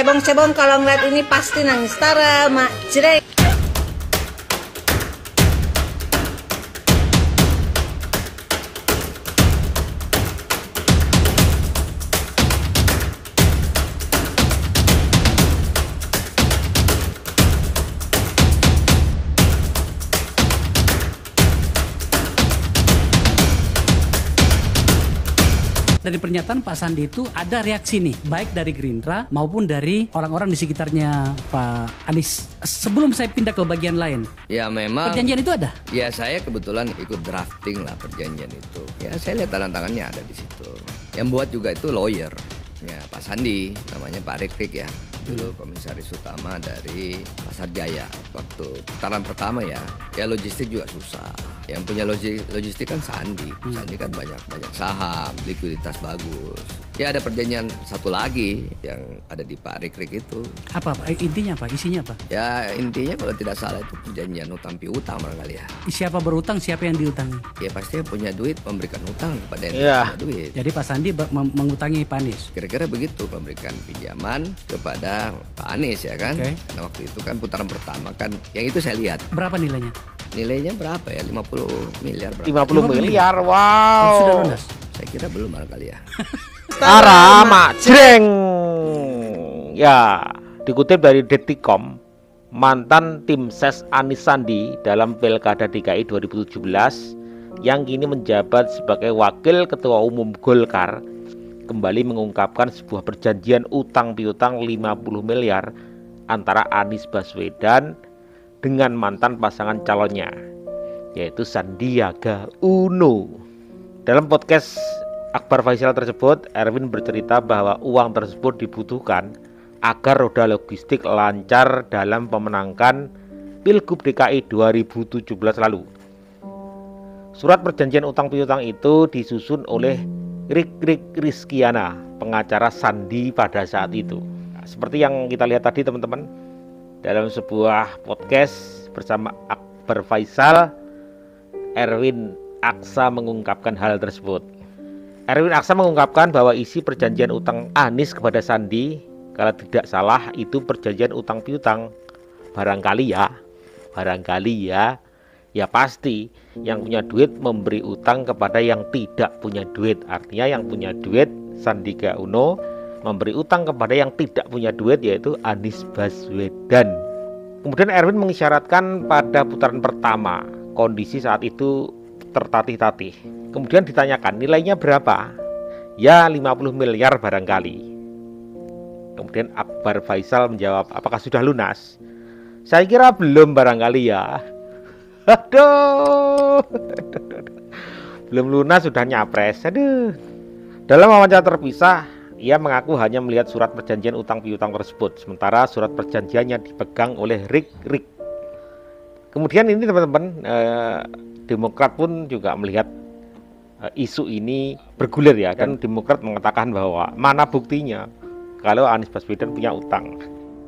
Cebong-cebong kalau ngeliat ini pasti nangis. Tara, mak jreng. Dari pernyataan Pak Sandi itu ada reaksi nih, baik dari Gerindra maupun dari orang-orang di sekitarnya Pak Anies. Sebelum saya pindah ke bagian lain, ya memang perjanjian itu ada? Ya saya kebetulan ikut drafting lah perjanjian itu. Ya saya lihat tangan-tangannya ada di situ. Yang buat juga itu lawyer, ya Pak Sandi, namanya Pak Rik ya. Dulu komisaris utama dari Pasar Jaya waktu putaran pertama ya logistik juga susah. Yang punya logistik kan Sandi kan banyak saham, likuiditas bagus. Ya ada perjanjian satu lagi yang ada di Pak Rik itu. Apa intinya apa? Isinya apa? Ya intinya kalau tidak salah itu perjanjian utang piutang barangkali ya. Siapa berutang, siapa yang diutangi? Ya pasti yang punya duit memberikan utang kepada yang punya duit. Jadi Pak Sandi mengutangi Pak Anies. Kira-kira begitu, memberikan pinjaman kepada Pak Anies ya kan. Karena waktu itu kan putaran pertama kan yang itu saya lihat. Berapa nilainya? Nilainya berapa ya? 50 miliar berapa? 50 miliar, wow. Sudah lunas? Saya kira belum barangkali ya. Tara mak jreng. Ya, dikutip dari Detikcom, mantan tim ses Anies Sandi dalam Pilkada DKI 2017 yang kini menjabat sebagai Wakil Ketua Umum Golkar kembali mengungkapkan sebuah perjanjian utang piutang 50 miliar antara Anies Baswedan dengan mantan pasangan calonnya, yaitu Sandiaga Uno. Dalam podcast Akbar Faisal tersebut, Erwin bercerita bahwa uang tersebut dibutuhkan agar roda logistik lancar dalam memenangkan Pilgub DKI 2017 lalu. Surat perjanjian utang piutang itu disusun oleh Rik Rizkiana, pengacara Sandi pada saat itu. Nah, seperti yang kita lihat tadi teman-teman, dalam sebuah podcast bersama Akbar Faisal, Erwin Aksa mengungkapkan hal tersebut. Erwin Aksa mengungkapkan bahwa isi perjanjian utang Anies kepada Sandi, kalau tidak salah itu perjanjian utang piutang. Barangkali ya pasti yang punya duit memberi utang kepada yang tidak punya duit. Artinya yang punya duit Sandiaga Uno memberi utang kepada yang tidak punya duit, yaitu Anies Baswedan. Kemudian Erwin mengisyaratkan pada putaran pertama kondisi saat itu tertatih-tatih. Kemudian ditanyakan nilainya berapa? Ya 50 miliar barangkali. Kemudian Akbar Faisal menjawab, apakah sudah lunas? Saya kira belum barangkali ya. Aduh. Belum lunas sudah nyapres. Aduh. Dalam wawancara terpisah, ia mengaku hanya melihat surat perjanjian utang piutang tersebut, sementara surat perjanjiannya dipegang oleh Rik. Kemudian ini teman-teman, Demokrat pun juga melihat isu ini bergulir ya, dan Demokrat mengatakan bahwa mana buktinya kalau Anies Baswedan punya utang.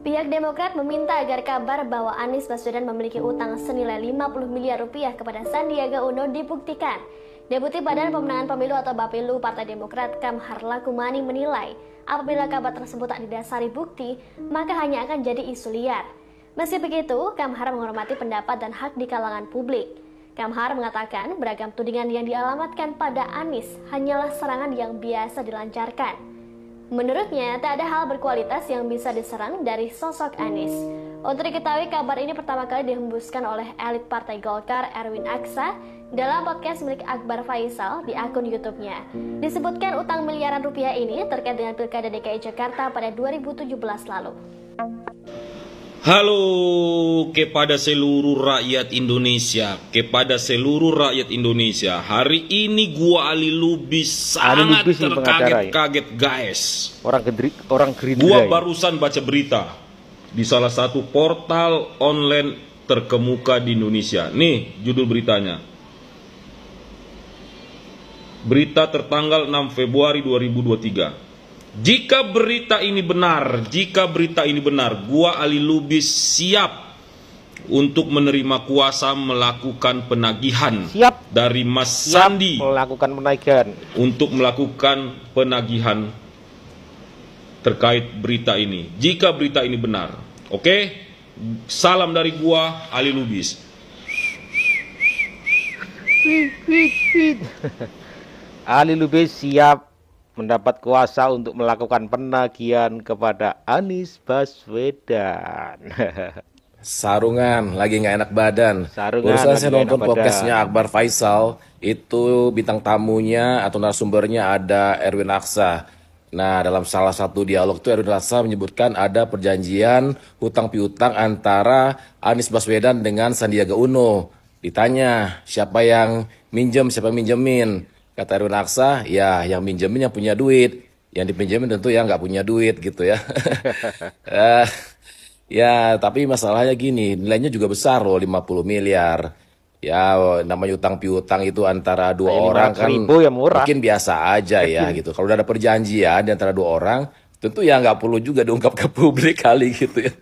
Pihak Demokrat meminta agar kabar bahwa Anies Baswedan memiliki utang senilai 50 miliar rupiah kepada Sandiaga Uno dibuktikan. Deputi Badan Pemenangan Pemilu atau Bapilu Partai Demokrat Kamhar Lakumani menilai apabila kabar tersebut tak didasari bukti, maka hanya akan jadi isu liar. Meski begitu, Kamhar menghormati pendapat dan hak di kalangan publik. Kamhar mengatakan beragam tudingan yang dialamatkan pada Anies hanyalah serangan yang biasa dilancarkan. Menurutnya, tak ada hal berkualitas yang bisa diserang dari sosok Anies. Untuk diketahui, kabar ini pertama kali dihembuskan oleh elit Partai Golkar Erwin Aksa dalam podcast milik Akbar Faisal di akun YouTube-nya. Disebutkan utang miliaran rupiah ini terkait dengan Pilkada DKI Jakarta pada 2017 lalu. Halo kepada seluruh rakyat Indonesia, hari ini gua Ali Lubis sangat terkaget-kaget guys. Orang Gerindra. Gua barusan baca berita di salah satu portal online terkemuka di Indonesia. Nih judul beritanya. Berita tertanggal 6 Februari 2023. Jika berita ini benar, gua Ali Lubis siap untuk menerima kuasa melakukan penagihan dari Mas Sandi melakukan penagihan untuk melakukan penagihan terkait berita ini. Jika berita ini benar, oke? Salam dari gua, Ali Lubis. Ali Lubis siap mendapat kuasa untuk melakukan penagihan kepada Anies Baswedan. Sarungan, lagi nggak enak badan. Sarungan, Barusan lagi saya nggak nonton enak badan. podcastnya Akbar Faisal, itu bintang tamunya atau narasumbernya ada Erwin Aksa. Nah, dalam salah satu dialog itu Erwin Aksa menyebutkan ada perjanjian hutang piutang antara Anies Baswedan dengan Sandiaga Uno. Ditanya, siapa yang minjem, siapa yang minjemin? Kata Erwin Aksa, ya yang minjemin yang punya duit. Yang dipinjemin tentu yang nggak punya duit gitu ya. Ya, tapi masalahnya gini, nilainya juga besar loh, 50 miliar. Ya, namanya utang piutang itu antara dua Kayak orang 500 kan ribu ya murah. mungkin biasa aja ya gitu. Kalau udah ada perjanjian di antara dua orang, tentu ya nggak perlu juga diungkap ke publik kali gitu ya.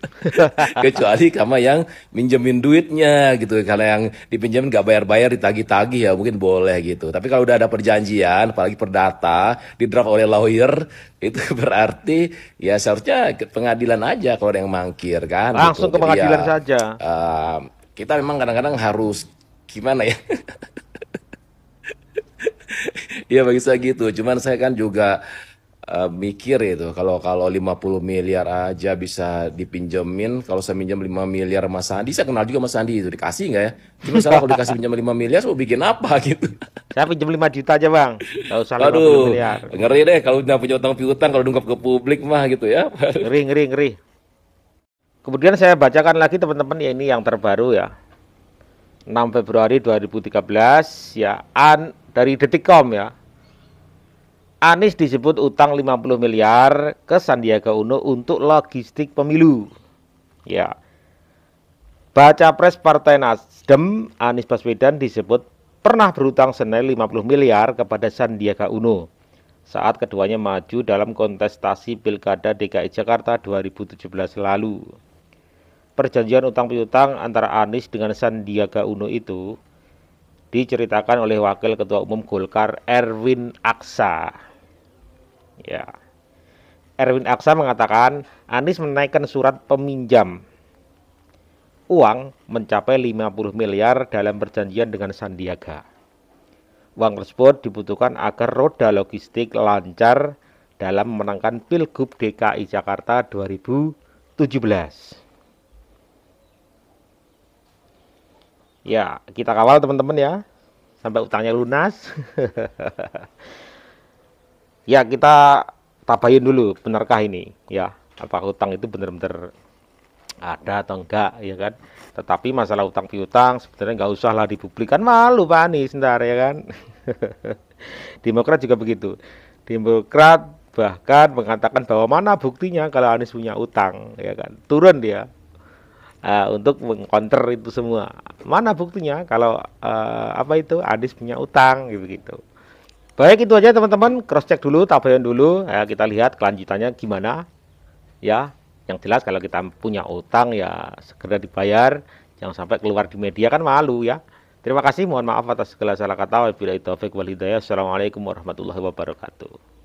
Kecuali sama yang minjemin duitnya gitu. Kalau yang dipinjemin nggak bayar-bayar ditagih-tagih ya mungkin boleh gitu. Tapi kalau udah ada perjanjian, apalagi perdata, di draft oleh lawyer, itu berarti ya seharusnya ke pengadilan aja kalau ada yang mangkir kan. Langsung gitu. ke Jadi pengadilan ya, saja. Kita memang kadang-kadang harus gimana ya? Ya bagi saya gitu. Cuman saya kan juga mikir itu kalau 50 miliar aja bisa dipinjemin, kalau saya minjam 5 miliar Mas Sandi, saya kenal juga Mas Sandi itu dikasih nggak ya? Cuma salah kalau dikasih pinjam 5 miliar, mau bikin apa gitu? Saya pinjam 5 juta aja bang. Gak usah 50 Aduh, miliar. ngeri deh kalau udah punya utang piutang kalau diungkap ke publik mah gitu ya. Ngeri. Kemudian saya bacakan lagi teman-teman ya, ini yang terbaru ya. 6 Februari 2013 ya, dari Detikcom ya. Anies disebut utang 50 miliar ke Sandiaga Uno untuk logistik pemilu. Ya. Baca pres Partai Nasdem, Anies Baswedan disebut pernah berutang senilai 50 miliar kepada Sandiaga Uno saat keduanya maju dalam kontestasi Pilkada DKI Jakarta 2017 lalu. Perjanjian utang piutang antara Anies dengan Sandiaga Uno itu diceritakan oleh Wakil Ketua Umum Golkar Erwin Aksa. Ya. Erwin Aksa mengatakan Anies menaikkan surat peminjam uang mencapai 50 miliar dalam perjanjian dengan Sandiaga. Uang tersebut dibutuhkan agar roda logistik lancar dalam memenangkan Pilgub DKI Jakarta 2017. Ya, kita kawal teman-teman ya, sampai utangnya lunas. Ya, kita tabayun dulu, benarkah ini? Ya, apa utang itu benar-benar ada atau enggak, ya kan? Tetapi masalah utang piutang sebenarnya nggak usah lah dipublikkan, malu Pak Anies, ntar ya kan? Demokrat juga begitu. Demokrat bahkan mengatakan bahwa mana buktinya kalau Anies punya utang, ya kan? Turun dia. Untuk mengcounter itu semua. Mana buktinya kalau Anies punya utang gitu. Baik, itu aja teman-teman, cross check dulu, tabayun dulu. Kita lihat kelanjutannya gimana. Ya, yang jelas kalau kita punya utang ya segera dibayar, jangan sampai keluar di media kan malu ya. Terima kasih, mohon maaf atas segala salah kata. Wabillahi taufik wal hidayah. Assalamualaikum warahmatullahi wabarakatuh.